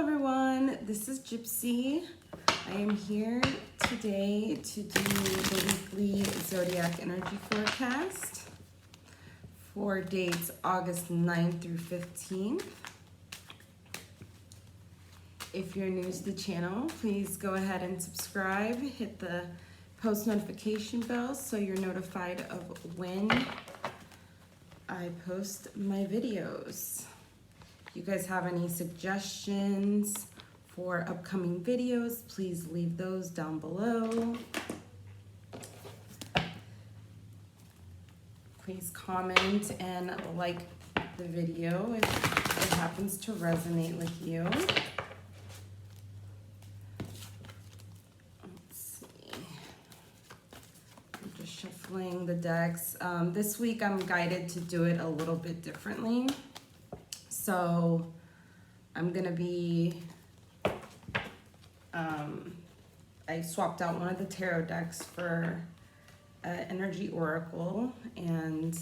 everyone, this is Gypsy. I am here today to do the weekly Zodiac energy forecast for dates August 9th through 15th. If you're new to the channel, please go ahead and subscribe, hit the post notification bell so you're notified of when I post my videos. If you guys have any suggestions for upcoming videos, please leave those down below. Please comment and like the video if it happens to resonate with you. Let's see. I'm just shuffling the decks. This week I'm guided to do it a little bit differently. So I'm gonna be, I swapped out one of the tarot decks for Energy Oracle, and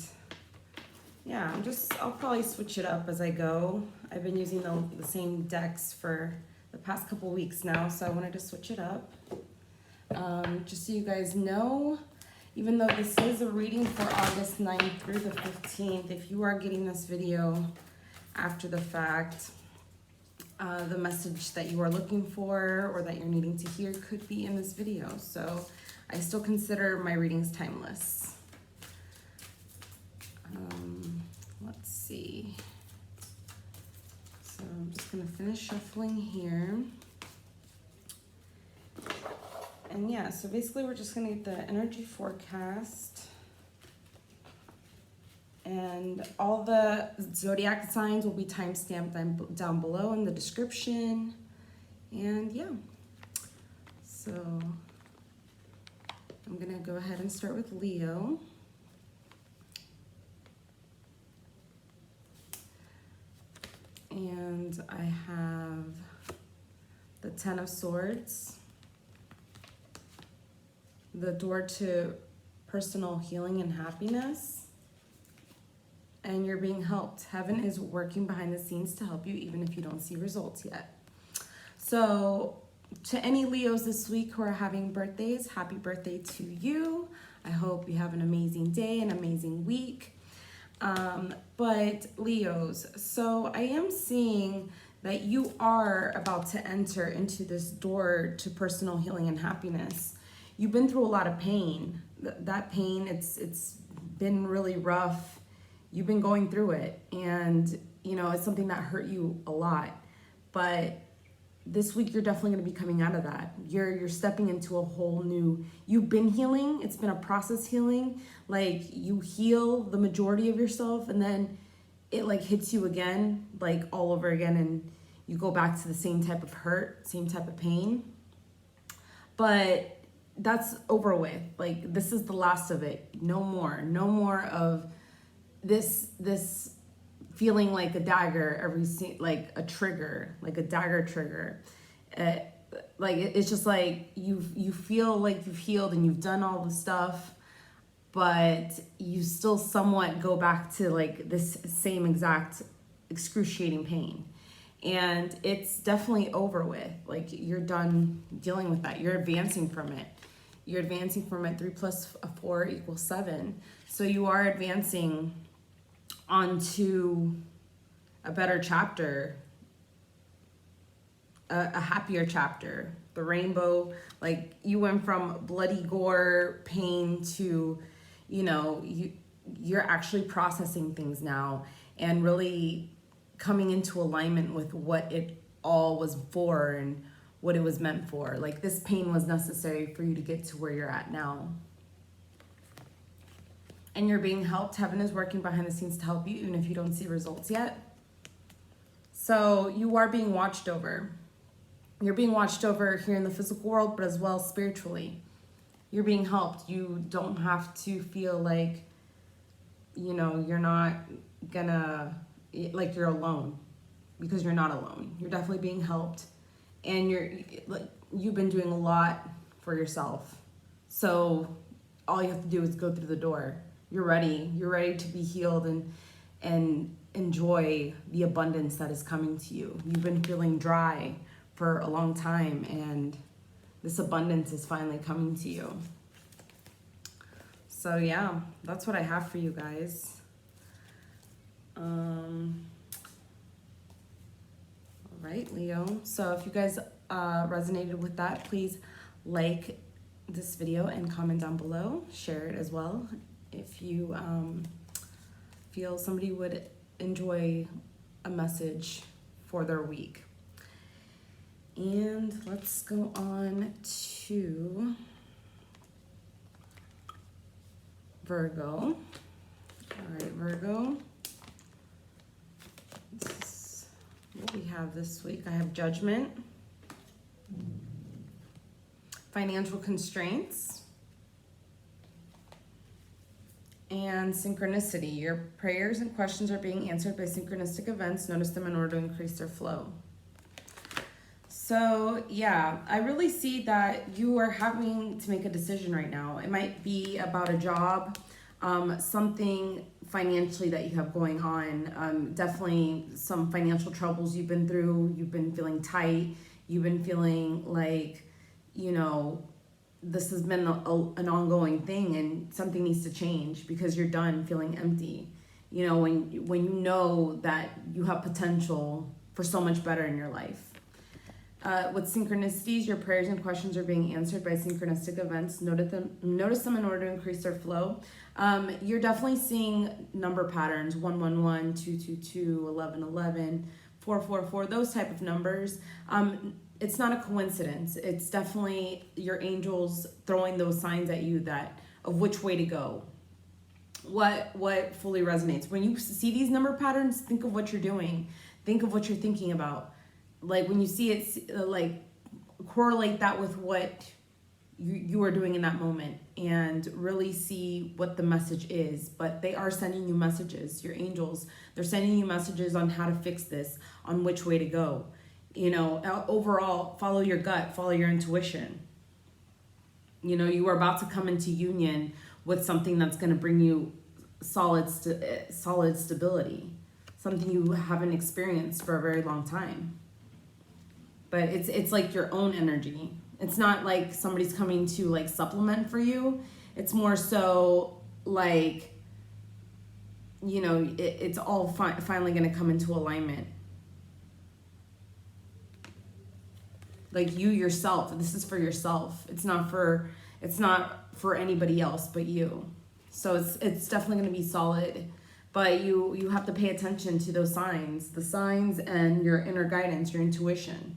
yeah, I'll probably switch it up as I go. I've been using the same decks for the past couple weeks now, so I wanted to switch it up. Just so you guys know, even though this is a reading for August 9th through the 15th, if you are getting this video after the fact, the message that you are looking for or that you're needing to hear could be in this video. So I still consider my readings timeless. Let's see. So I'm just gonna finish shuffling here. And yeah, so basically we're just gonna get the energy forecast. And all the zodiac signs will be timestamped down below in the description. And yeah, so I'm gonna go ahead and start with Leo. And I have the Ten of Swords, the door to personal healing and happiness, and you're being helped. Heaven is working behind the scenes to help you even if you don't see results yet. So to any Leos this week who are having birthdays, happy birthday to you. I hope you have an amazing day, an amazing week. But Leos, so I am seeing that you are about to enter into this door to personal healing and happiness. You've been through a lot of pain. That pain, it's been really rough. You've been going through it, and you know, it's something that hurt you a lot. But this week you're definitely going to be coming out of that. You're stepping into a whole new, you've been healing. It's been a process healing. Like, you heal the majority of yourself, and then it like hits you again, like all over again, and you go back to the same type of hurt, same type of pain. But that's over with. Like, this is the last of it. No more of this feeling like a dagger like a trigger, like a dagger trigger. It's just like you feel like you've healed and you've done all the stuff, but you still somewhat go back to like this same exact excruciating pain. And it's definitely over with. Like, you're done dealing with that. You're advancing from it. You're advancing from it. 3 plus 4 equals 7. So you are advancing onto a better chapter, a happier chapter. The rainbow, like, you went from bloody gore pain to, you know, you're actually processing things now and really coming into alignment with what it all was for and what it was meant for. Like, this pain was necessary for you to get to where you're at now. And you're being helped. Heaven is working behind the scenes to help you, even if you don't see results yet. So you are being watched over. You're being watched over here in the physical world, but as well spiritually. You're being helped. You don't have to feel like, you know, you're not gonna, like, you're alone, because you're not alone. You're definitely being helped. And you've been doing a lot for yourself. So all you have to do is go through the door. You're ready to be healed and enjoy the abundance that is coming to you. You've been feeling dry for a long time, and this abundance is finally coming to you. So yeah, that's what I have for you guys. All right, Leo. So if you guys resonated with that, please like this video and comment down below. Share it as well if you feel somebody would enjoy a message for their week. And let's go on to Virgo. All right, Virgo. This is what we have this week. I have Judgment, Financial Constraints, and Synchronicity. Your prayers and questions are being answered by synchronistic events. Notice them in order to increase their flow. So yeah, I really see that you are having to make a decision right now. It might be about a job, something financially that you have going on. Definitely some financial troubles you've been through. You've been feeling tight. You've been feeling like, you know, this has been an ongoing thing, and something needs to change because you're done feeling empty. You know, when you know that you have potential for so much better in your life. With synchronicities, your prayers and questions are being answered by synchronistic events. Notice them in order to increase their flow. You're definitely seeing number patterns: 111, 222, 1111, 444, those type of numbers. It's not a coincidence. It's definitely your angels throwing those signs at you of which way to go. What fully resonates. When you see these number patterns, think of what you're doing. Think of what you're thinking about. Like when you see it, like correlate that with what you are doing in that moment and really see what the message is. But they are sending you messages, your angels. They're sending you messages on how to fix this, on which way to go. You know, overall, follow your gut, follow your intuition. You know, you are about to come into union with something that's going to bring you solid stability, something you haven't experienced for a very long time. But it's like your own energy. It's not like somebody's coming to like supplement for you. It's more so like, you know, it's all finally going to come into alignment. Like you yourself, this is for yourself. It's not for anybody else but you. So it's definitely going to be solid. But you have to pay attention to those signs, the signs and your inner guidance, your intuition.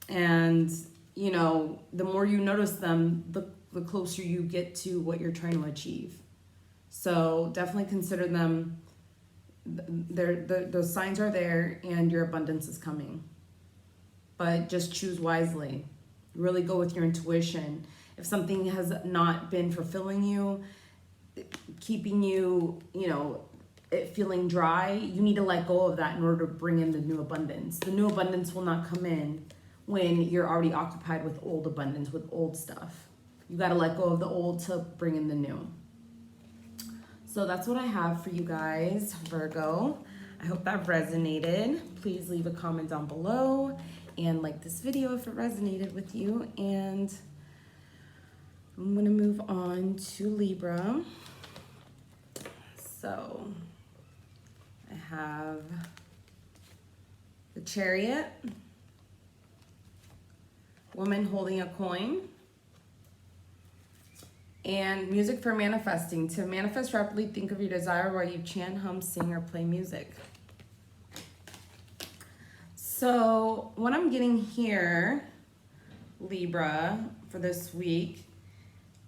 And, you know, the more you notice them, the closer you get to what you're trying to achieve. So definitely consider them. Those signs are there and your abundance is coming. But just choose wisely. Really go with your intuition. If something has not been fulfilling you, keeping you, you know, feeling dry, you need to let go of that in order to bring in the new abundance. The new abundance will not come in when you're already occupied with old abundance, with old stuff. You got to let go of the old to bring in the new. So that's what I have for you guys, Virgo. I hope that resonated. Please leave a comment down below and like this video if it resonated with you. And I'm going to move on to Libra. So I have the Chariot, woman holding a coin, and music for manifesting. To manifest rapidly, think of your desire while you chant, hum, sing, or play music. So what I'm getting here, Libra, for this week,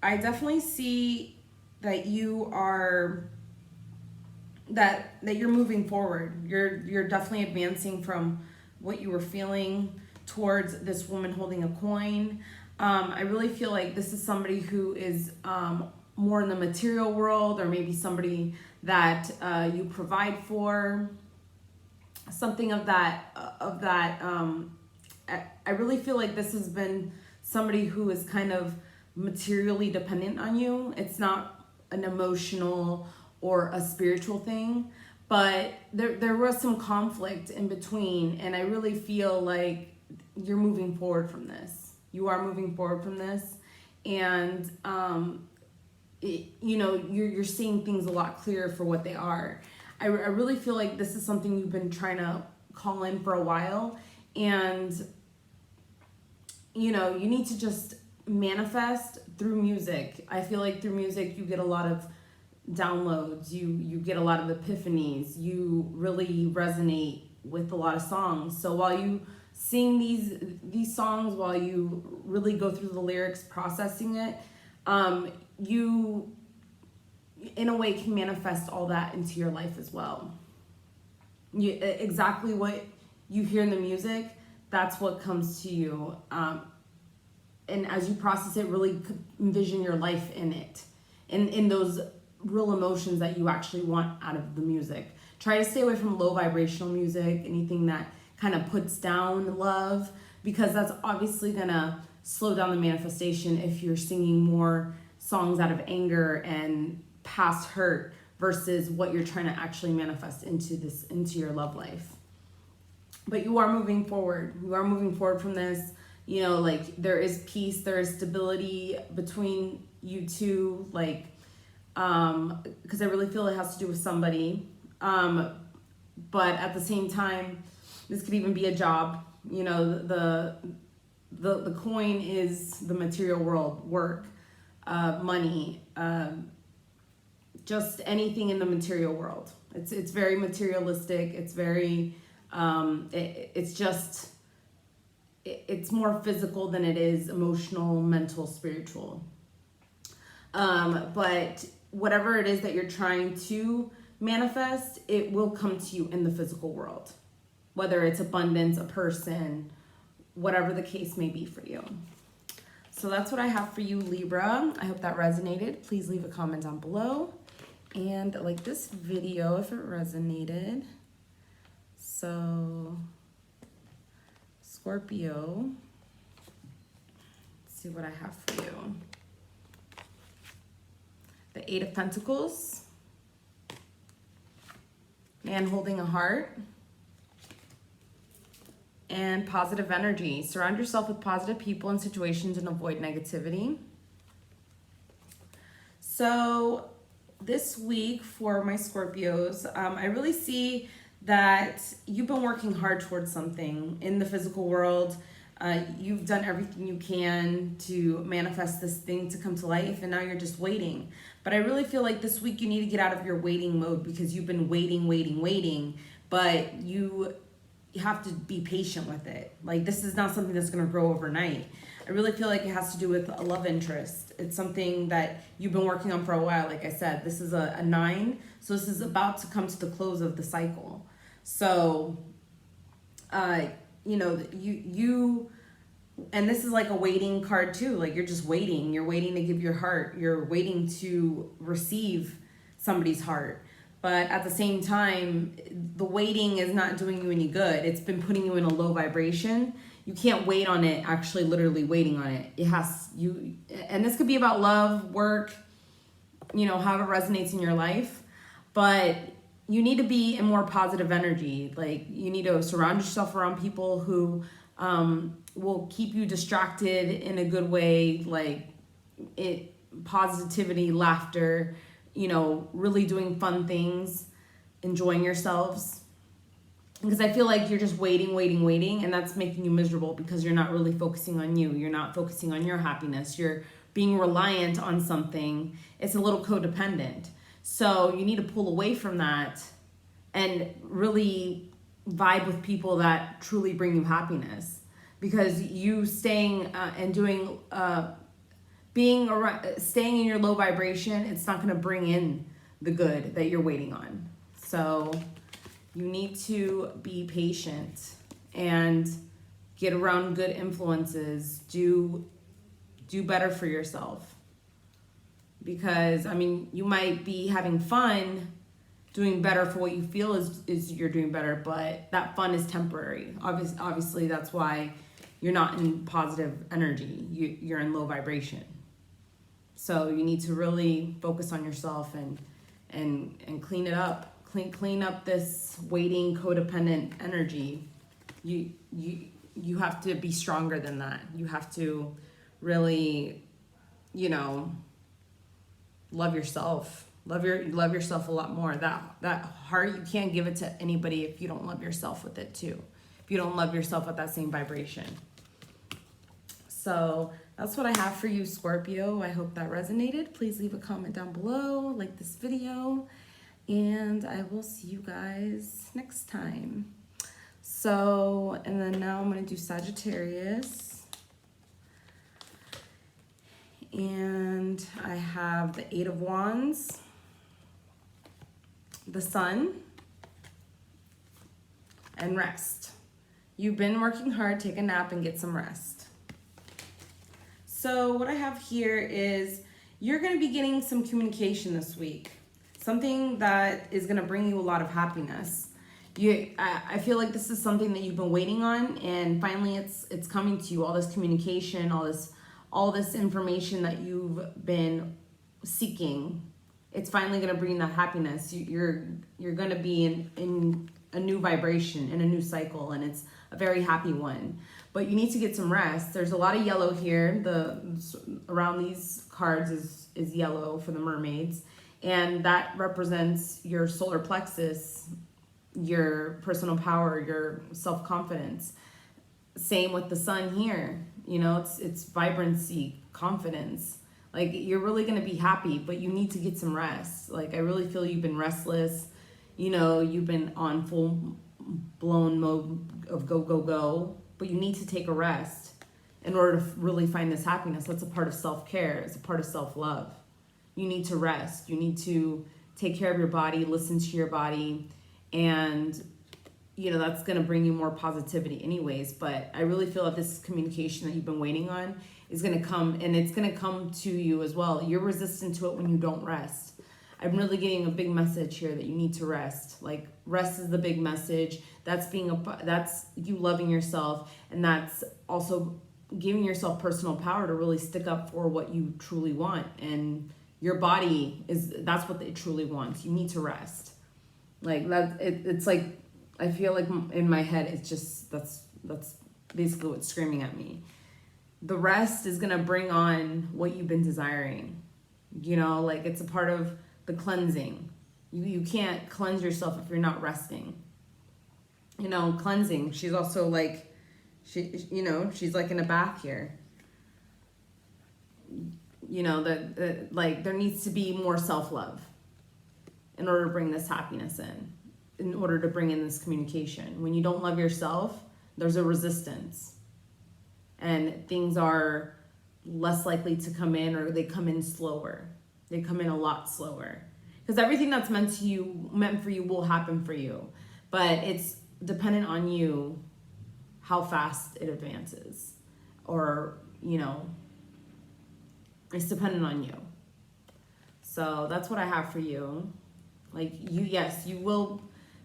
I definitely see that you are that you're moving forward. You're definitely advancing from what you were feeling towards this woman holding a coin. I really feel like this is somebody who is more in the material world, or maybe somebody that you provide for, something of that. I really feel like this has been somebody who is kind of materially dependent on you. It's not an emotional or a spiritual thing, but there was some conflict in between, and I really feel like you're moving forward from this. You are moving forward from this, and you're seeing things a lot clearer for what they are. I really feel like this is something you've been trying to call in for a while, and you need to just manifest through music. I feel like through music you get a lot of downloads, you get a lot of epiphanies, you really resonate with a lot of songs. So while you sing these songs, while you really go through the lyrics processing it, you in a way can manifest all that into your life as well. Exactly what you hear in the music, that's what comes to you. And as you process it, really envision your life in it, in those real emotions that you actually want out of the music. Try to stay away from low vibrational music, anything that kind of puts down love, because that's obviously gonna slow down the manifestation if you're singing more songs out of anger and past hurt versus what you're trying to actually manifest into your love life. But you are moving forward. You are moving forward from this. Like there is peace, there is stability between you two, like, because I really feel it has to do with somebody. But at the same time, this could even be a job. The coin is the material world, work, money, just anything in the material world. It's very materialistic. It's very, it's more physical than it is emotional, mental, spiritual. But whatever it is that you're trying to manifest, it will come to you in the physical world, whether it's abundance, a person, whatever the case may be for you. So that's what I have for you, Libra. I hope that resonated. Please leave a comment down below and like this video if it resonated. So Scorpio, let's see what I have for you. The Eight of Pentacles, man holding a heart, and positive energy. Surround yourself with positive people and situations and avoid negativity. So this week for my Scorpios, I really see that you've been working hard towards something in the physical world. You've done everything you can to manifest this thing to come to life, and now you're just waiting. But I really feel like this week you need to get out of your waiting mode, because you've been waiting, but you have to be patient with it. Like, this is not something that's going to grow overnight. I really feel like it has to do with a love interest. It's something that you've been working on for a while. Like I said, this is a 9, so this is about to come to the close of the cycle. So, you and this is like a waiting card too. Like, you're just waiting. You're waiting to give your heart. You're waiting to receive somebody's heart. But at the same time, the waiting is not doing you any good. It's been putting you in a low vibration. You can't wait on it, actually literally waiting on it. And this could be about love, work, how it resonates in your life. But you need to be in more positive energy. Like, you need to surround yourself around people who will keep you distracted in a good way, like positivity, laughter, really doing fun things, enjoying yourselves. Because I feel like you're just waiting, and that's making you miserable because you're not really focusing on you. You're not focusing on your happiness. You're being reliant on something. It's a little codependent. So you need to pull away from that and really vibe with people that truly bring you happiness. Because you staying and doing, staying in your low vibration, it's not going to bring in the good that you're waiting on. So you need to be patient and get around good influences. Do better for yourself. Because, you might be having fun doing better for what you feel is you're doing better, but that fun is temporary. Obviously, that's why you're not in positive energy. You're in low vibration. So you need to really focus on yourself and clean it up. clean up this waiting codependent energy. You have to be stronger than that. You have to really, you know, love yourself. Love yourself a lot more. That heart, you can't give it to anybody if you don't love yourself with it too. If you don't love yourself at that same vibration. So that's what I have for you, Scorpio. I hope that resonated. Please leave a comment down below, like this video, and I will see you guys next time. So, and then now I'm going to do Sagittarius. And I have the Eight of Wands, the Sun, and rest. You've been working hard, take a nap and get some rest. So what I have here is you're going to be getting some communication this week. Something that is going to bring you a lot of happiness. I feel like this is something that you've been waiting on, and finally it's coming to you. All this communication, all this information that you've been seeking, it's finally going to bring that happiness. You're going to be in a new vibration, in a new cycle, and it's a very happy one. But you need to get some rest. There's a lot of yellow here. Around these cards is yellow for the mermaids, and that represents your solar plexus, your personal power, your self-confidence. Same with the sun here. You know, it's vibrancy, confidence. Like, you're really going to be happy, but you need to get some rest. Like, I really feel you've been restless. You know, you've been on full-blown mode of go, go, go, but you need to take a rest in order to really find this happiness. That's a part of self-care. It's a part of self-love. You need to rest. You need to take care of your body, listen to your body, and you know, that's going to bring you more positivity anyways. But I really feel that this communication that you've been waiting on is going to come, and it's going to come to you as well. You're resistant to it when you don't rest. I'm really getting a big message here that you need to rest. Like, rest is the big message. That's you loving yourself, and that's also giving yourself personal power to really stick up for what you truly want. And your body that's what it truly wants. You need to rest. Like that, it's like, I feel like in my head, it's just, that's basically what's screaming at me. The rest is going to bring on what you've been desiring. You know, like, it's a part of the cleansing. You can't cleanse yourself if you're not resting. You know, cleansing. She's also like, she's like in a bath here. You know, like, there needs to be more self-love in order to bring this happiness in order to bring in this communication. When you don't love yourself, there's a resistance, and things are less likely to come in, or they come in slower. They come in a lot slower, because everything that's meant for you will happen for you, but it's dependent on you how fast it advances, or, you know, it's dependent on you. So that's what I have for you. Like, you will,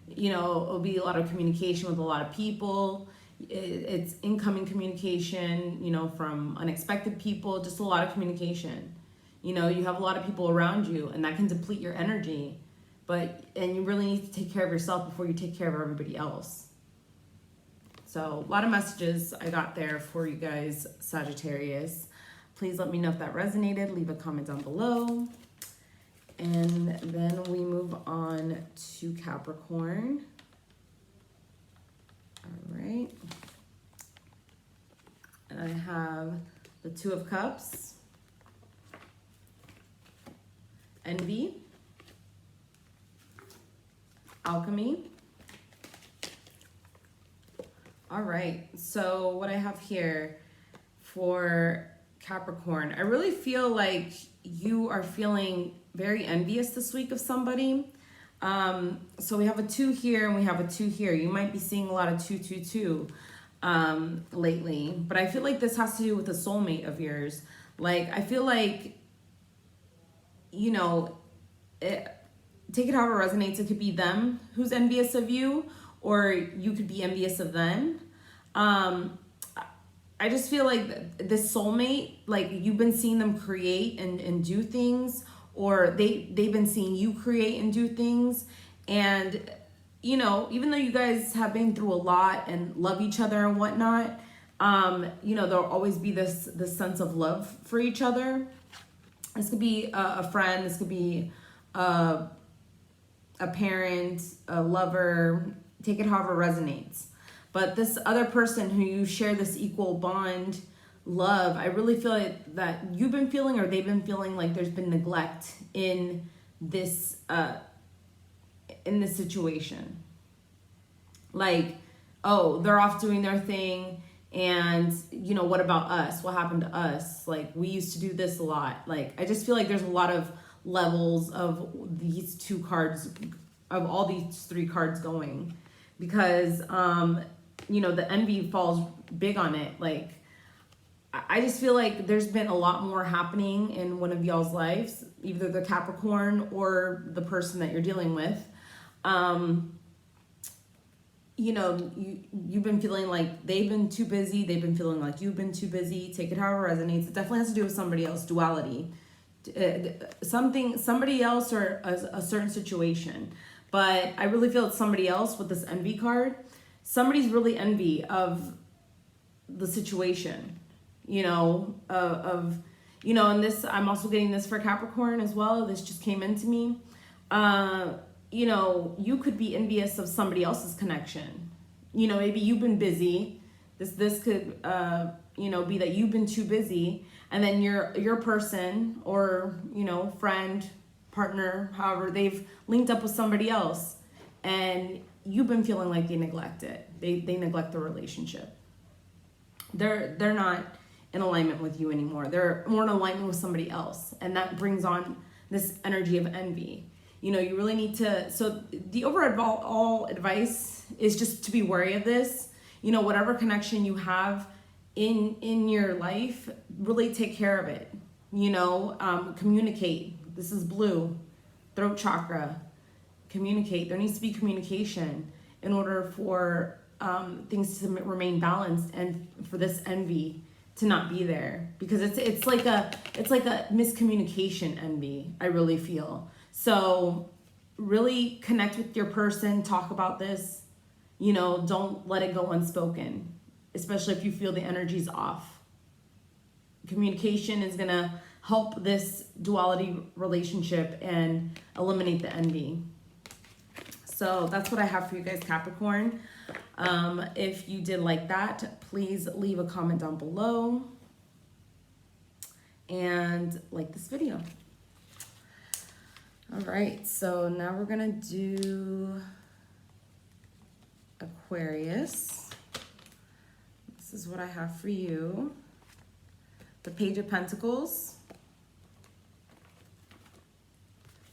you know, it'll be a lot of communication with a lot of people. It's incoming communication, you know, from unexpected people, just a lot of communication. You know, you have a lot of people around you, and that can deplete your energy. And you really need to take care of yourself before you take care of everybody else. So a lot of messages I got there for you guys, Sagittarius. Please let me know if that resonated. Leave a comment down below. And then we move on to Capricorn. All right. And I have the Two of Cups, Envy, Alchemy. All right. So what I have here for Capricorn, I really feel like you are feeling very envious this week of somebody. So we have a 2 here and we have a 2 here. You might be seeing a lot of 2, 2, 2 lately, but I feel like this has to do with a soulmate of yours. Like, I feel like, you know, take it however it resonates. It could be them who's envious of you, or you could be envious of them. I just feel like this soulmate, like, you've been seeing them create and do things, or they've been seeing you create and do things, And, you know, even though you guys have been through a lot and love each other and whatnot, you know, there'll always be this sense of love for each other. This could be a friend, this could be a parent, a lover, take it however resonates. But this other person who you share this equal bond, love, I really feel that you've been feeling, or they've been feeling, like there's been neglect in this situation. Like, oh, they're off doing their thing, and, you know, what about us? What happened to us? Like, we used to do this a lot. Like, I just feel like there's a lot of levels of these two cards, of all these three cards going, because, you know, the envy falls big on it. Like, I just feel like there's been a lot more happening in one of y'all's lives, either the Capricorn or the person that you're dealing with. You know, you've been feeling like they've been too busy. They've been feeling like you've been too busy. Take it however resonates. It definitely has to do with somebody else, duality. Somebody else, or a certain situation. But I really feel it's somebody else with this envy card. Somebody's really envy of the situation, you know, you know, and this, I'm also getting this for Capricorn as well. This just came into me. You know, you could be envious of somebody else's connection. You know, maybe you've been busy. This could, you know, be that you've been too busy, and then your person, or, you know, friend, partner, however, they've linked up with somebody else, and you've been feeling like they neglect it. They neglect the relationship. They're not in alignment with you anymore. They're more in alignment with somebody else, and that brings on this energy of envy. You know, you really need to, so the overall advice is just to be wary of this. You know, whatever connection you have in your life, really take care of it. You know, communicate. This is blue, throat chakra. Communicate. There needs to be communication in order for things to remain balanced, and for this envy to not be there, because it's like a miscommunication envy, I really feel. So really connect with your person, talk about this, you know, don't let it go unspoken, especially if you feel the energy's off. Communication is gonna help this duality relationship and eliminate the envy. So that's what I have for you guys, Capricorn. If you did like that, please leave a comment down below and like this video. All right, so now we're gonna do Aquarius. This is what I have for you. The Page of Pentacles,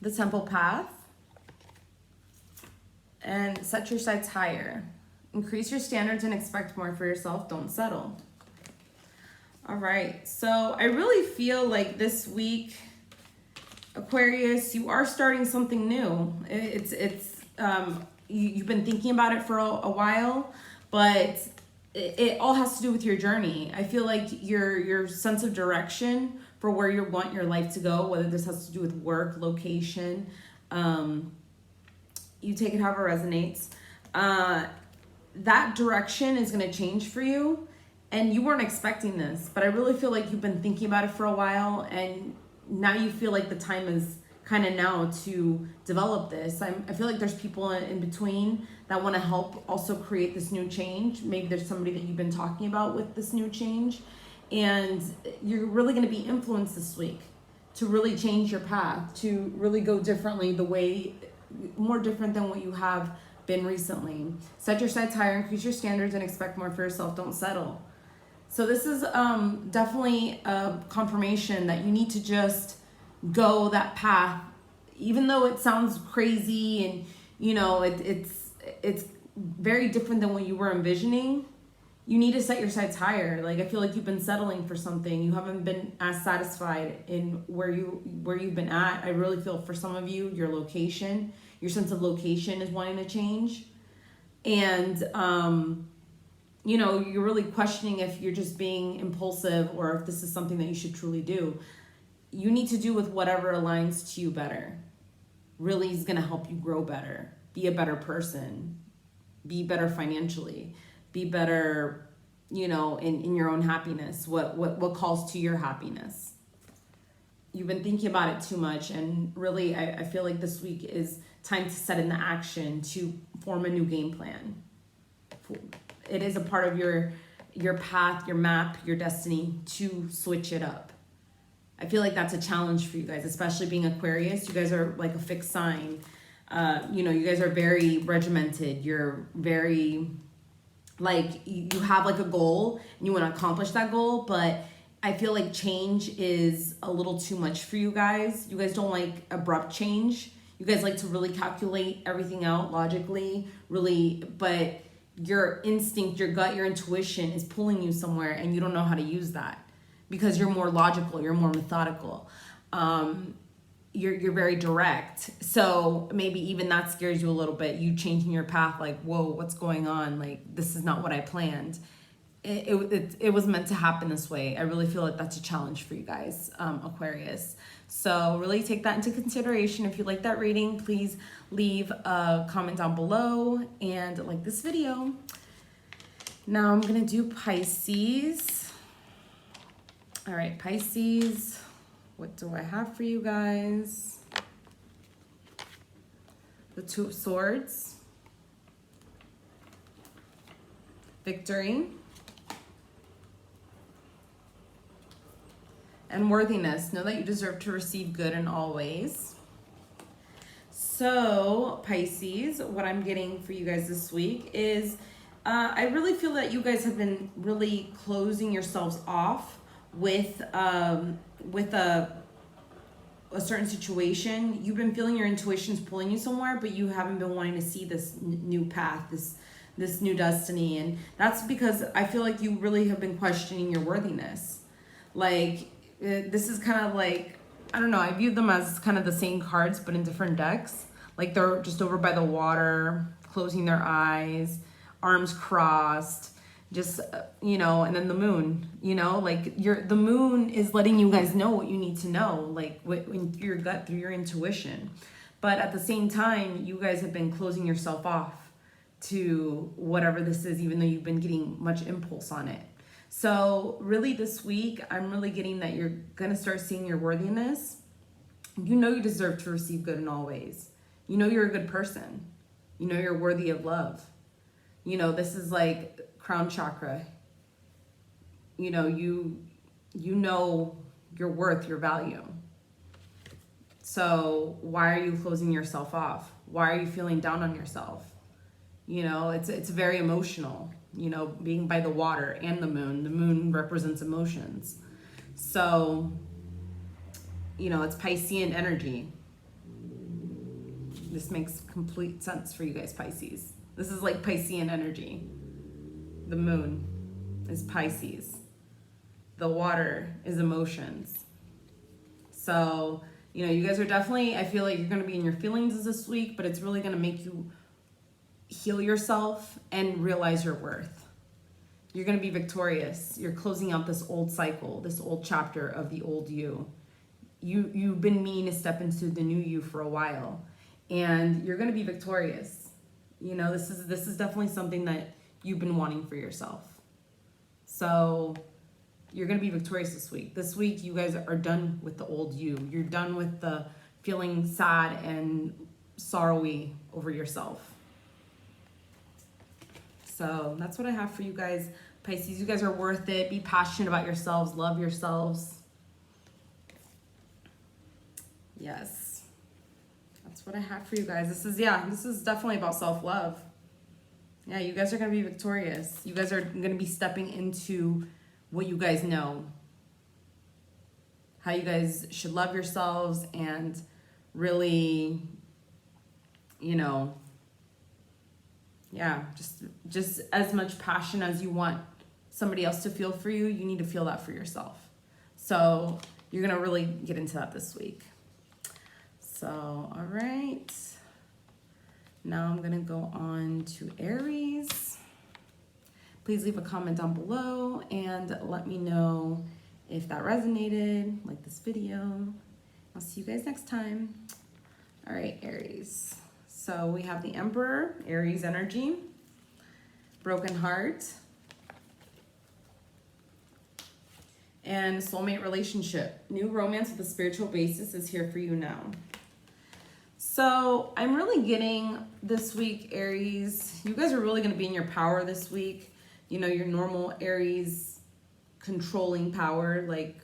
the Temple Path, and set your sights higher. Increase your standards and expect more for yourself. Don't settle. All right, so I really feel like this week, Aquarius, you are starting something new. You've been thinking about it for a while, but it all has to do with your journey. I feel like your sense of direction for where you want your life to go, whether this has to do with work, location, you take it however resonates. That direction is going to change for you, and you weren't expecting this, but I really feel like you've been thinking about it for a while, and now you feel like the time is kind of now to develop this. I feel like there's people in between that want to help also create this new change. Maybe there's somebody that you've been talking about with this new change, and you're really going to be influenced this week to really change your path, to really go differently, the way more different than what you have been recently. Set your sights higher, increase your standards, and expect more for yourself. Don't settle. So this is definitely a confirmation that you need to just go that path, even though it sounds crazy and, you know, it's very different than what you were envisioning. You need to set your sights higher. Like, I feel like you've been settling for something. You haven't been as satisfied in where you've been at. I really feel for some of you, your location, your sense of location is wanting to change. And, you know, you're really questioning if you're just being impulsive or if this is something that you should truly do. You need to do with whatever aligns to you better. Really is going to help you grow better. be a better person, be better financially, be better, you know, in your own happiness. What calls to your happiness? You've been thinking about it too much, and really I feel like this week is time to set into action to form a new game plan. It is a part of your path, your map, your destiny to switch it up. I feel like that's a challenge for you guys, especially being Aquarius. You guys are like a fixed sign. You know, you guys are very regimented. You're very, like, you have like a goal and you want to accomplish that goal, but I feel like change is a little too much for you guys. You guys don't like abrupt change. You guys like to really calculate everything out logically, really, but your instinct, your gut, your intuition is pulling you somewhere and you don't know how to use that because you're more logical, you're more methodical. You're very direct. So maybe even that scares you a little bit. You changing your path, like, whoa, what's going on? Like, this is not what I planned. It was meant to happen this way. I really feel like that's a challenge for you guys, Aquarius. So really take that into consideration. If you like that reading, please leave a comment down below and like this video. Now I'm gonna do Pisces. All right, Pisces, what do I have for you guys? The Two of Swords, victory, and worthiness. Know that you deserve to receive good in all ways. So Pisces, what I'm getting for you guys this week is I really feel that you guys have been really closing yourselves off with a certain situation. You've been feeling your intuition's pulling you somewhere, but you haven't been wanting to see this new path, this new destiny. And that's because I feel like you really have been questioning your worthiness. Like, this is kind of like, I don't know, I view them as kind of the same cards, but in different decks. Like, they're just over by the water, closing their eyes, arms crossed, just, you know, and then the moon, you know, like the moon is letting you guys know what you need to know, like through your gut, through your intuition. But at the same time, you guys have been closing yourself off to whatever this is, even though you've been getting much impulse on it. So really this week, I'm really getting that you're going to start seeing your worthiness. You know you deserve to receive good in all ways. You know you're a good person. You know you're worthy of love. You know, this is like crown chakra. You know, you know your worth, your value. So why are you closing yourself off? Why are you feeling down on yourself? You know, it's very emotional, you know, being by the water and the moon. The moon represents emotions. So, you know, it's Piscean energy. This makes complete sense for you guys, Pisces. This is like Piscean energy. The moon is Pisces. The water is emotions. So, you know, you guys are definitely, I feel like you're going to be in your feelings this week, but it's really going to make you heal yourself and realize your worth. You're going to be victorious. You're closing out this old cycle, this old chapter of the old you. You've been meaning to step into the new you for a while, and you're going to be victorious. You know, this is definitely something that you've been wanting for yourself. So you're going to be victorious this week. This week, you guys are done with the old you. You're done with the feeling sad and sorrowy over yourself. So that's what I have for you guys, Pisces. You guys are worth it. Be passionate about yourselves. Love yourselves. Yes. That's what I have for you guys. This is definitely about self-love. Yeah, you guys are going to be victorious. You guys are going to be stepping into what you guys know. How you guys should love yourselves and really, you know, yeah, just as much passion as you want somebody else to feel for you, you need to feel that for yourself. So you're going to really get into that this week. So, all right. Now I'm going to go on to Aries. Please leave a comment down below and let me know if that resonated, like this video. I'll see you guys next time. All right, Aries. So we have the Emperor, Aries energy, broken heart, and soulmate relationship. New romance with a spiritual basis is here for you now. So I'm really getting this week, Aries, you guys are really going to be in your power this week. You know, your normal Aries controlling power. Like,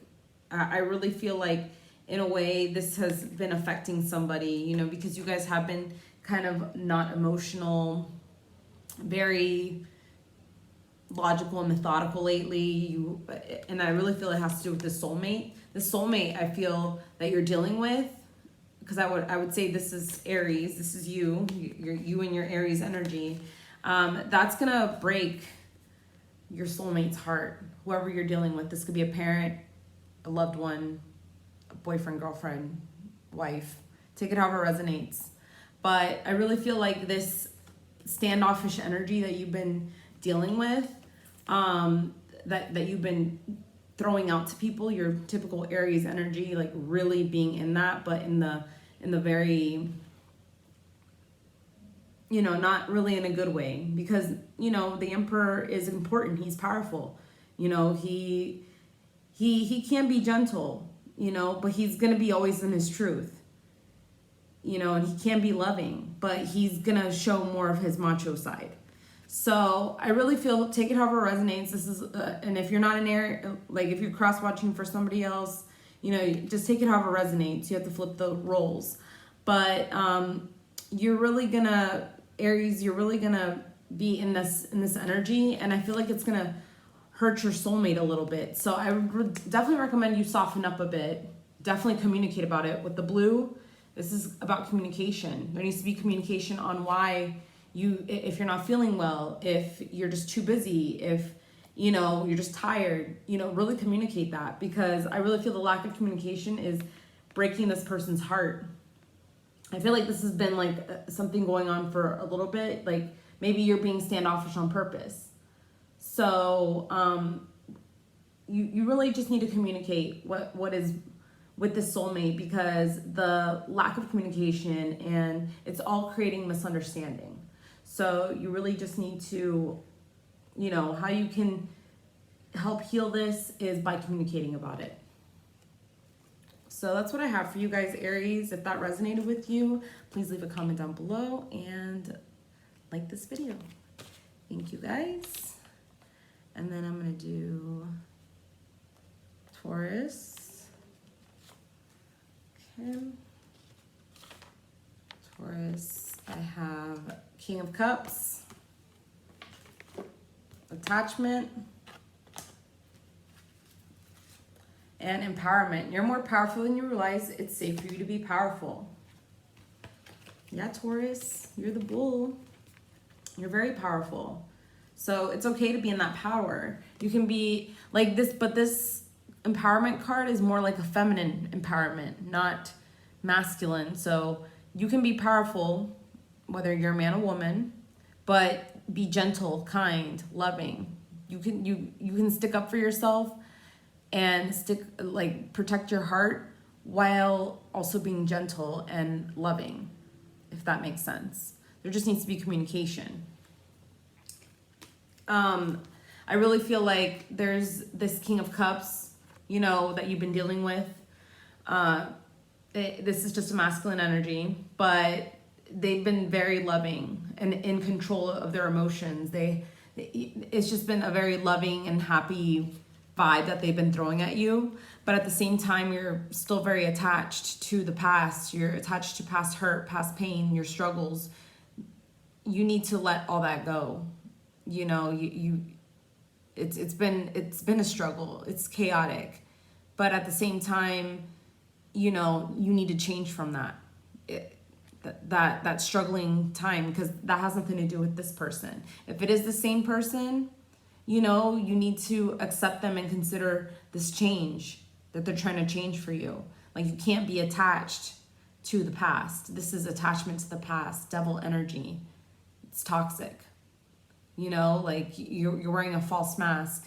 I really feel like in a way this has been affecting somebody, you know, because you guys have been kind of not emotional, very logical and methodical lately. And I really feel it has to do with the soulmate. The soulmate I feel that you're dealing with, because I would say this is Aries, this is you and your Aries energy. That's gonna break your soulmate's heart. Whoever you're dealing with, this could be a parent, a loved one, a boyfriend, girlfriend, wife. Take it however resonates. But I really feel like this standoffish energy that you've been dealing with, that you've been throwing out to people, your typical Aries energy, like really being in that, but in the very, you know, not really in a good way, because, you know, the Emperor is important. He's powerful. You know, he can be gentle, you know, but he's going to be always in his truth, you know, and he can be loving, but he's going to show more of his macho side. So I really feel, take it however resonates. This is, and if you're not an Aries, like if you're cross watching for somebody else, you know, just take it however resonates. You have to flip the roles. But you're really gonna, Aries, you're really gonna be in this energy, and I feel like it's gonna hurt your soulmate a little bit. So I would definitely recommend you soften up a bit. Definitely communicate about it. With the blue, this is about communication. There needs to be communication on why if you're not feeling well, if you're just too busy, if, you know, you're just tired, you know, really communicate that, because I really feel the lack of communication is breaking this person's heart. I feel like this has been like something going on for a little bit, like maybe you're being standoffish on purpose. So you really just need to communicate what is with the soulmate, because the lack of communication, and it's all creating misunderstanding. So you really just need to, you know, how you can help heal this is by communicating about it. So that's what I have for you guys, Aries. If that resonated with you, please leave a comment down below and like this video. Thank you guys. And then I'm going to do Taurus. Okay. Taurus, I have King of Cups, attachment, and empowerment. You're more powerful than you realize. It's safe for you to be powerful. Yeah, Taurus, you're the bull. You're very powerful. So it's okay to be in that power. You can be like this, but this empowerment card is more like a feminine empowerment, not masculine. So you can be powerful, whether you're a man or woman, but be gentle, kind, loving. You can stick up for yourself and protect your heart while also being gentle and loving, if that makes sense. There just needs to be communication. I really feel like there's this King of Cups, you know, that you've been dealing with. This is just a masculine energy, but they've been very loving and in control of their emotions. It's just been a very loving and happy vibe that they've been throwing at you. But at the same time, you're still very attached to the past. You're attached to past hurt, past pain, your struggles. You need to let all that go. You know, it's been a struggle. It's chaotic. But at the same time, you know, you need to change from that struggling time, because that has nothing to do with this person. If it is the same person, you know, you need to accept them and consider this change that they're trying to change for you. Like, you can't be attached to the past. This is attachment to the past, devil energy. It's toxic. You know, like you're wearing a false mask,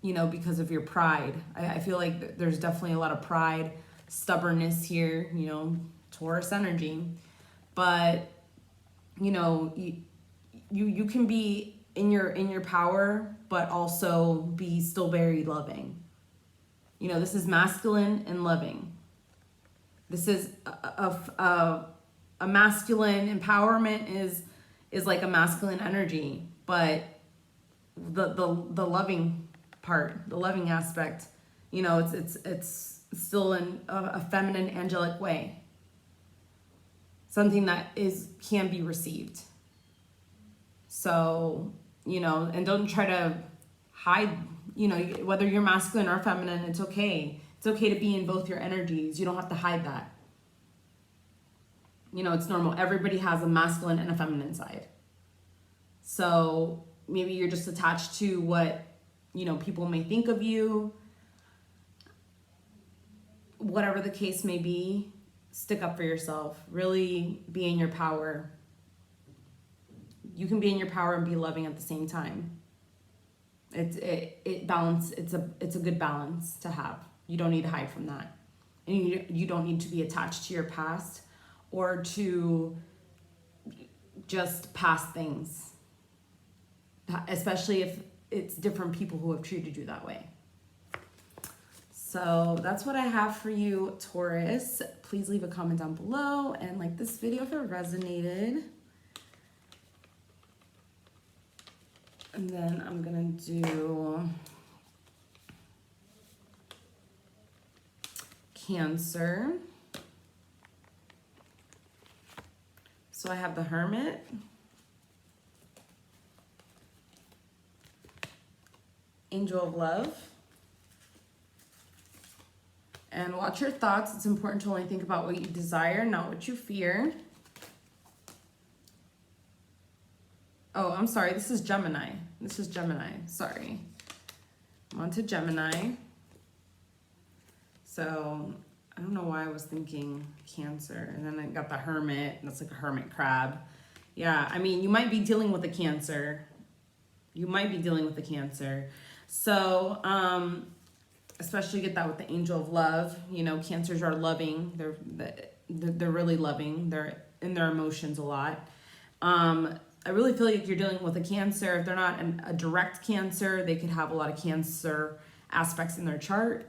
you know, because of your pride. I feel like there's definitely a lot of pride, stubbornness here, you know, Taurus energy. But you can be in your power, but also be still very loving. This is masculine and loving. This is a masculine empowerment is like a masculine energy, but the loving part, the loving aspect, it's still in a feminine, angelic way. Something that can be received. So, and don't try to hide, whether you're masculine or feminine, it's okay. It's okay to be in both your energies. You don't have to hide that. It's normal. Everybody has a masculine and a feminine side. So maybe you're just attached to what, people may think of you. Whatever the case may be, stick up for yourself. Really be in your power. You can be in your power and be loving at the same time. It's a good balance to have. You don't need to hide from that. And you don't need to be attached to your past or to just past things. Especially if it's different people who have treated you that way. So that's what I have for you, Taurus. Please leave a comment down below and like this video if it resonated. And then I'm gonna do Cancer. So I have the Hermit, Angel of Love, and watch your thoughts. It's important to only think about what you desire, not what you fear. Oh, I'm sorry. This is Gemini. Sorry. I'm on to Gemini. So I don't know why I was thinking Cancer. And then I got the Hermit. And that's like a hermit crab. Yeah, I mean, you might be dealing with a Cancer. So, especially get that with the Angel of Love. Cancers are loving. They're really loving. They're in their emotions a lot. I really feel like you're dealing with a Cancer. If they're not a direct Cancer, they could have a lot of Cancer aspects in their chart.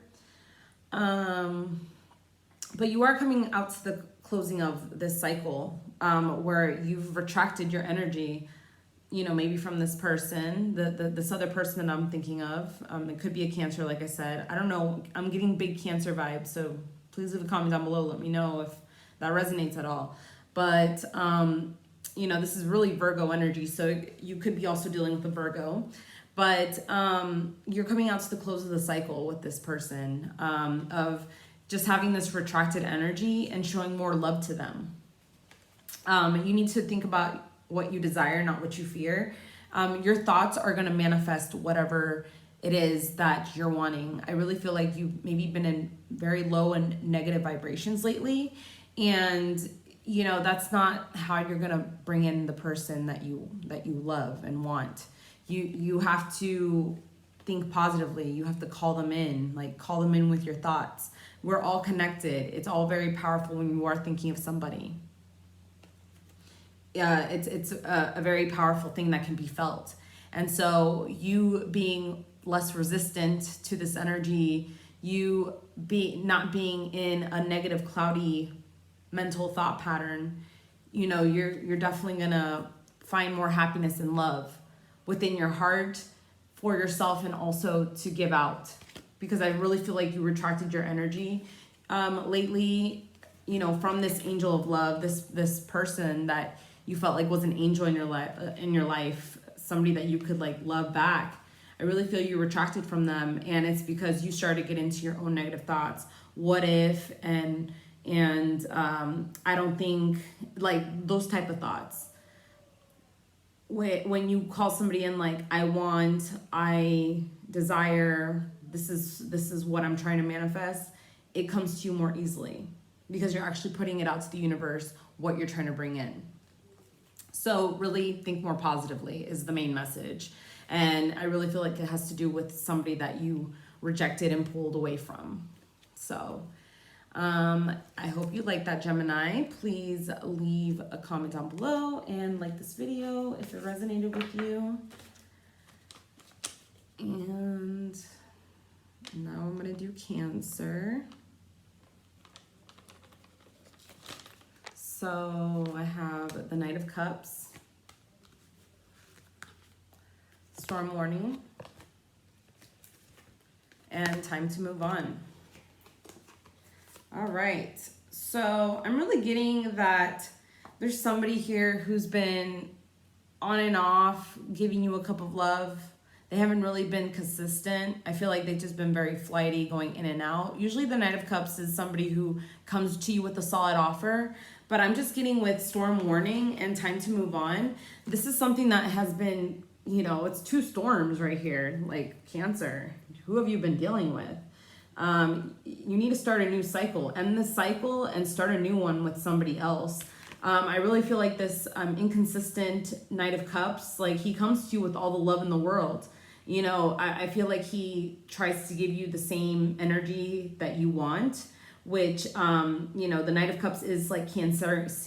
But you are coming out to the closing of this cycle where you've retracted your energy, maybe from this person, this other person that I'm thinking of. It could be a Cancer, like I said. I don't know. I'm getting big Cancer vibes, so please leave a comment down below. Let me know if that resonates at all. But this is really Virgo energy, so you could be also dealing with a Virgo. But you're coming out to the close of the cycle with this person of just having this retracted energy and showing more love to them. You need to think about what you desire, not what you fear. Your thoughts are going to manifest whatever it is that you're wanting. I really feel like you've maybe been in very low and negative vibrations lately, and that's not how you're going to bring in the person that you love and want. You have to think positively. You have to call them in with your thoughts. We're all connected. It's all very powerful when you are thinking of somebody. Yeah, it's a very powerful thing that can be felt. And so you being less resistant to this energy, you not being in a negative, cloudy mental thought pattern, you're definitely gonna find more happiness and love within your heart for yourself and also to give out. Because I really feel like you retracted your energy lately, from this Angel of Love, this person that you felt like was an angel in your life, somebody that you could love back. I really feel you retracted from them, and it's because you started to get into your own negative thoughts. What if, and I don't think, those type of thoughts. When you call somebody in I want, I desire, this is what I'm trying to manifest, it comes to you more easily because you're actually putting it out to the universe what you're trying to bring in. So really think more positively is the main message. And I really feel like it has to do with somebody that you rejected and pulled away from. So I hope you like that, Gemini. Please leave a comment down below and like this video if it resonated with you. And now I'm going to do Cancer. So I have the Knight of Cups, Storm Warning, and Time to Move On. All right, so I'm really getting that there's somebody here who's been on and off giving you a cup of love. They haven't really been consistent. I feel like they've just been very flighty, going in and out. Usually the Knight of Cups is somebody who comes to you with a solid offer, but I'm just getting with Storm Warning and Time to Move On. This is something that has been, you know, it's two storms right here, like Cancer. Who have you been dealing with? You need to start a new cycle, end the cycle and start a new one with somebody else. I really feel like this inconsistent Knight of Cups, like he comes to you with all the love in the world. You know, I feel like he tries to give you the same energy that you want, which, you know, the Knight of Cups is like Cancerian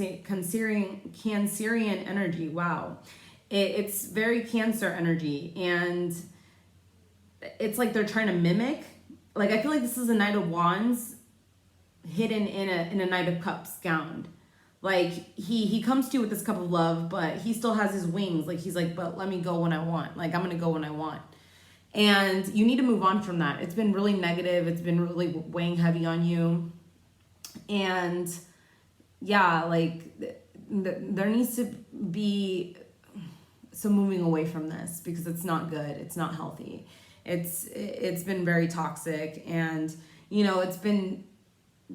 energy. Wow. It's very Cancer energy, and it's like they're trying to mimic. Like, I feel like this is a Knight of Wands hidden in a Knight of Cups gown. Like, he comes to you with this cup of love, but he still has his wings. Like, he's like, but let me go when I want. Like, I'm going to go when I want. And you need to move on from that. It's been really negative. It's been really weighing heavy on you. And, yeah, like, there needs to be some moving away from this because it's not good. It's not healthy. It's been very toxic, and, you know, it's been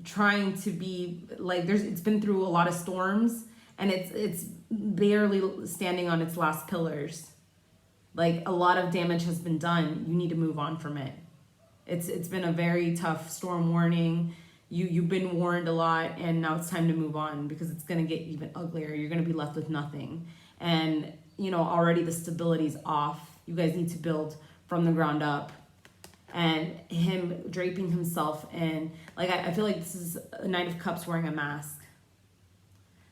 trying to be like, it's been through a lot of storms, and it's barely standing on its last pillars. Like, a lot of damage has been done. You need to move on from it. It's been a very tough storm warning. You've been warned a lot, and now it's time to move on because it's going to get even uglier. You're going to be left with nothing. And, you know, already the stability's off. You guys need to build from the ground up. And him draping himself in, like, I feel like this is a Knight of Cups wearing a mask.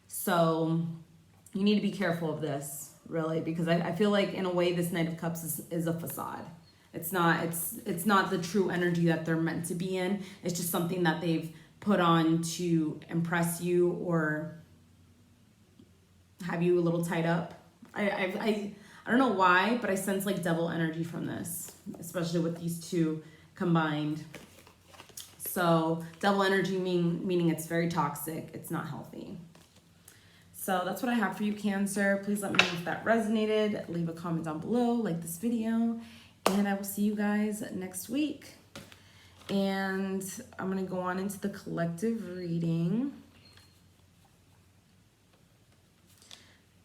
So you need to be careful of this, really, because I feel like in a way this Knight of Cups is a facade. It's not the true energy that they're meant to be in. It's just something that they've put on to impress you or have you a little tied up. I don't know why, but I sense like devil energy from this, especially with these two combined. So devil energy meaning it's very toxic. It's not healthy. So that's what I have for you, Cancer. Please let me know if that resonated. Leave a comment down below, like this video, and I will see you guys next week. And I'm going to go on into the collective reading.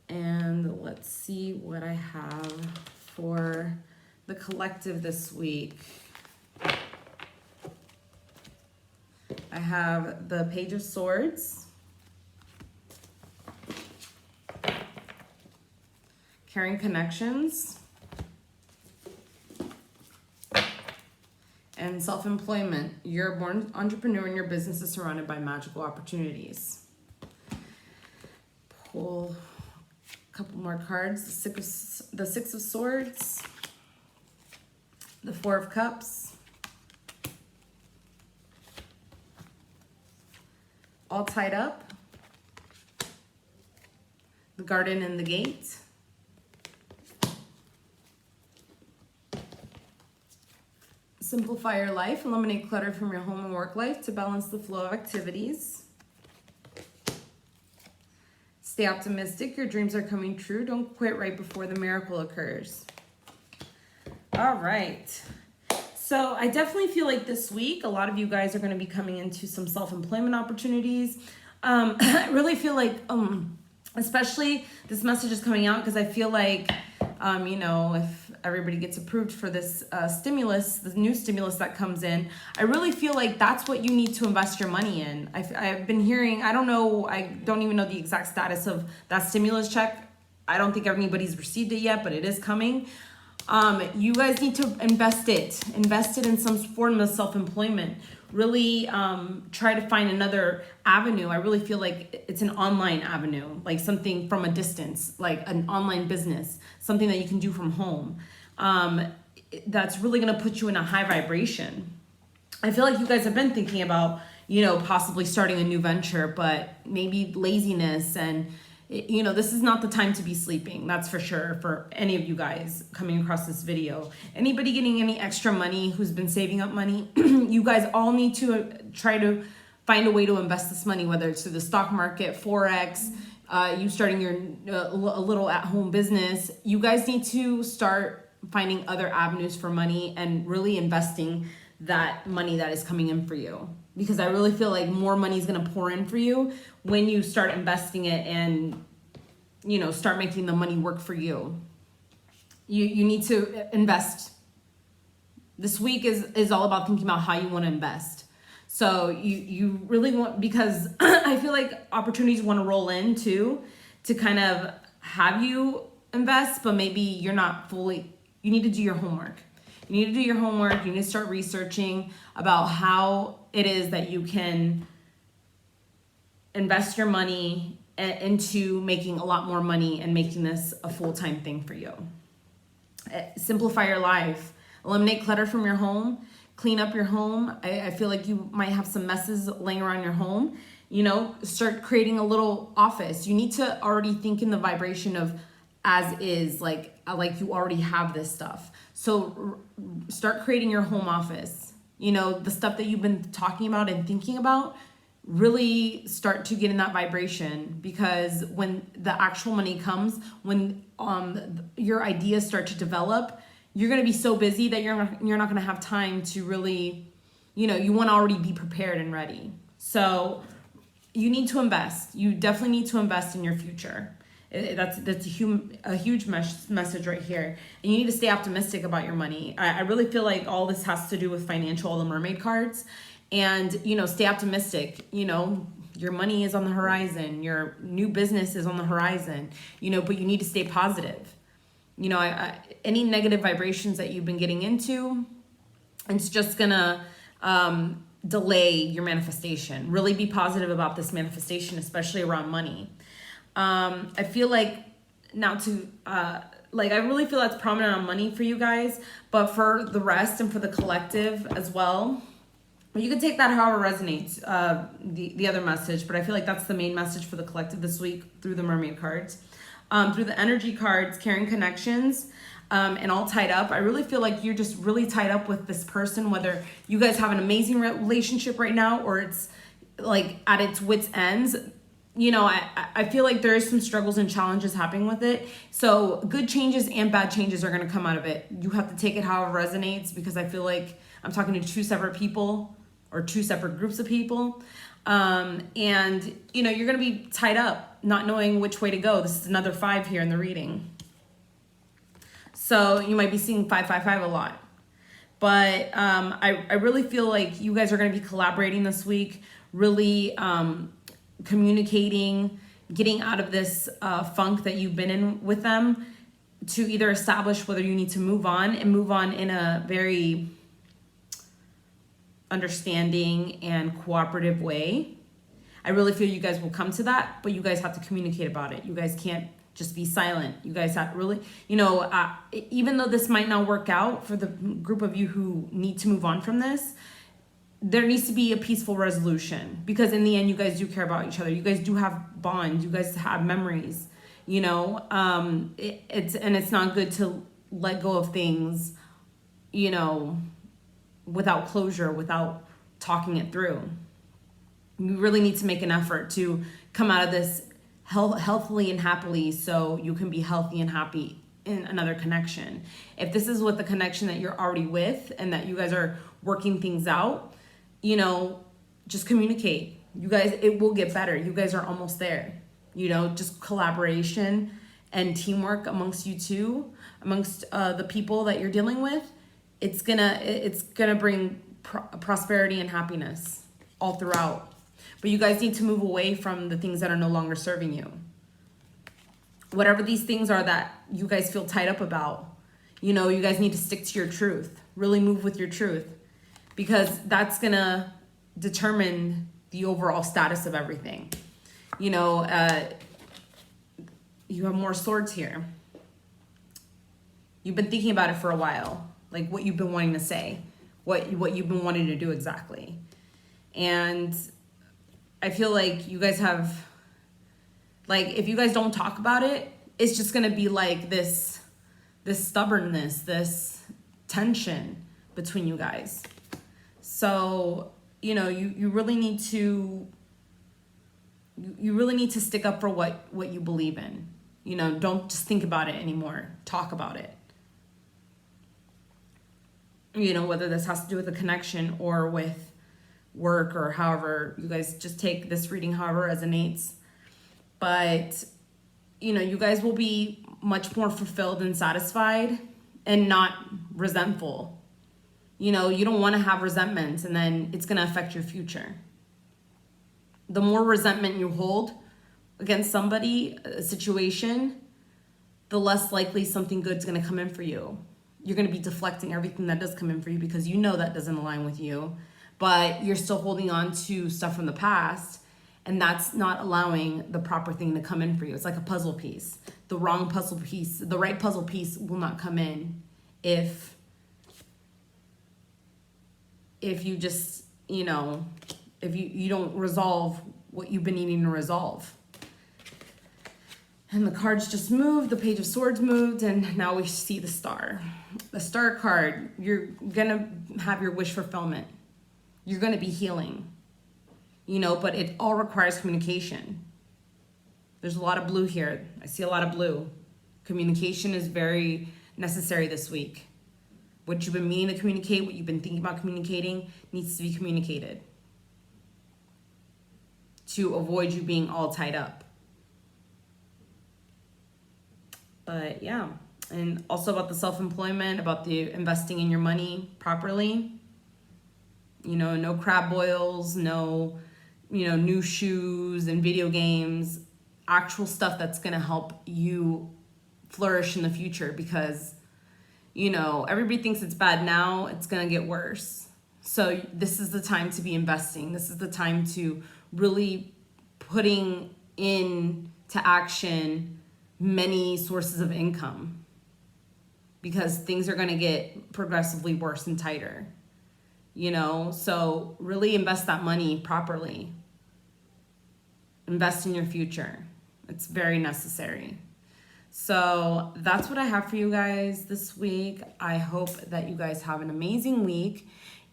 And let's see what I have for the collective this week. I have the Page of Swords, Caring Connections, and Self-Employment. You're a born entrepreneur and your business is surrounded by magical opportunities. Pull couple more cards. The Six of Swords, the Four of Cups, All Tied Up, the Garden and the Gate, Simplify your life, eliminate clutter from your home and work life to balance the flow of activities. Stay optimistic. Your dreams are coming true. Don't quit right before the miracle occurs. All right. So I definitely feel like this week, a lot of you guys are going to be coming into some self-employment opportunities. I really feel like, especially this message is coming out because I feel like, you know, if everybody gets approved for this stimulus, the new stimulus that comes in, I really feel like that's what you need to invest your money in. I've been hearing, I don't know, I don't even know the exact status of that stimulus check. I don't think anybody's received it yet, but it is coming. You guys need to invest it in some form of self-employment. Really try to find another avenue. I really feel like it's an online avenue, like something from a distance, like an online business, something that you can do from home. That's really going to put you in a high vibration. I feel like you guys have been thinking about, possibly starting a new venture, but maybe laziness and, this is not the time to be sleeping. That's for sure for any of you guys coming across this video. Anybody getting any extra money who's been saving up money, you guys all need to try to find a way to invest this money, whether it's through the stock market, Forex, you starting your a little at-home business. You guys need to start finding other avenues for money and really investing that money that is coming in for you, because I really feel like more money is going to pour in for you when you start investing it and start making the money work for you. You need to invest. This week is all about thinking about how you want to invest. So you really want, because I feel like opportunities want to roll in too, to kind of have you invest, but maybe you're not fully. You need to do your homework. You need to do your homework. You need to start researching about how it is that you can invest your money into making a lot more money and making this a full-time thing for you. Simplify your life. Eliminate clutter from your home. Clean up your home. I feel like you might have some messes laying around your home. Start creating a little office. You need to already think in the vibration of as is, like you already have this stuff. So start creating your home office. The stuff that you've been talking about and thinking about, really start to get in that vibration, because when the actual money comes, when your ideas start to develop, you're going to be so busy that you're not going to have time to really, you want to already be prepared and ready. So you need to invest. You definitely need to invest in your future. That's a huge message right here. And you need to stay optimistic about your money. I really feel like all this has to do with financial, all the mermaid cards. And, stay optimistic. Your money is on the horizon. Your new business is on the horizon, but you need to stay positive. Any negative vibrations that you've been getting into, it's just going to delay your manifestation. Really be positive about this manifestation, especially around money. I feel like I really feel that's prominent on money for you guys, but for the rest and for the collective as well, you can take that however resonates, the other message, but I feel like that's the main message for the collective this week through the mermaid cards. Through the energy cards, carrying connections, and all tied up. I really feel like you're just really tied up with this person, whether you guys have an amazing relationship right now or it's like at its wit's ends. I feel like there's some struggles and challenges happening with it. So good changes and bad changes are going to come out of it. You have to take it however resonates, because I feel like I'm talking to two separate people or two separate groups of people. And you're going to be tied up, not knowing which way to go. This is another 5 here in the reading. So you might be seeing 555 a lot. But I really feel like you guys are going to be collaborating this week, really communicating, getting out of this funk that you've been in with them, to either establish whether you need to move on in a very understanding and cooperative way. I really feel you guys will come to that, but you guys have to communicate about it. You guys can't just be silent. You guys have really, even though this might not work out for the group of you who need to move on from this, there needs to be a peaceful resolution, because in the end, you guys do care about each other. You guys do have bonds. You guys have memories, it's not good to let go of things, without closure, without talking it through. You really need to make an effort to come out of this healthily and happily, so you can be healthy and happy in another connection. If this is with the connection that you're already with and that you guys are working things out, just communicate. You guys, it will get better. You guys are almost there. Just collaboration and teamwork amongst you two, amongst the people that you're dealing with. It's gonna bring prosperity and happiness all throughout. But you guys need to move away from the things that are no longer serving you. Whatever these things are that you guys feel tied up about, You know, you guys need to stick to your truth. Really move with your truth, because that's gonna determine the overall status of everything. You know, you have more swords here. You've been thinking about it for a while, like what you've been wanting to say, what you've been wanting to do exactly. And I feel like you guys have, like, if you guys don't talk about it, it's just gonna be like this stubbornness, this tension between you guys. So, you know, you really need to stick up for what you believe in. You know, don't just think about it anymore. Talk about it. You know, whether this has to do with a connection or with work, or however, you guys just take this reading however resonates. But, you know, you guys will be much more fulfilled and satisfied and not resentful. You know, you don't want to have resentment, and then it's going to affect your future. The more resentment you hold against somebody, a situation, the less likely something good's going to come in for you. You're going to be deflecting everything that does come in for you, because you know that doesn't align with you, but you're still holding on to stuff from the past, and that's not allowing the proper thing to come in for you. It's like a puzzle piece. The wrong puzzle piece, the right puzzle piece will not come in if you just, you know, if you don't resolve what you've been needing to resolve. And the cards just moved, the Page of Swords moved, and now we see the Star. The Star card, you're gonna have your wish fulfillment. You're gonna be healing, you know, but it all requires communication. There's a lot of blue here. I see a lot of blue. Communication is very necessary this week. What you've been meaning to communicate, what you've been thinking about communicating, needs to be communicated to avoid you being all tied up. But yeah, and also about the self-employment, about the investing in your money properly. You know, no crab boils, no, you know, new shoes and video games, actual stuff that's gonna help you flourish in the future, because, you know, everybody thinks it's bad now, it's gonna get worse. So this is the time to be investing. This is the time to really putting into action many sources of income, because things are going to get progressively worse and tighter, you know? So really invest that money properly. Invest in your future. It's very necessary. So that's what I have for you guys this week. I hope that you guys have an amazing week.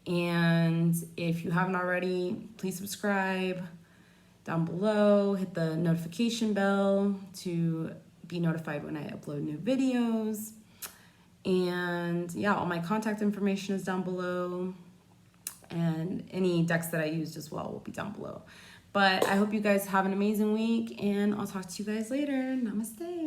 And if you haven't already, please subscribe down below. Hit the notification bell to be notified when I upload new videos. And yeah, all my contact information is down below. And any decks that I used as well will be down below. But I hope you guys have an amazing week, and I'll talk to you guys later. Namaste.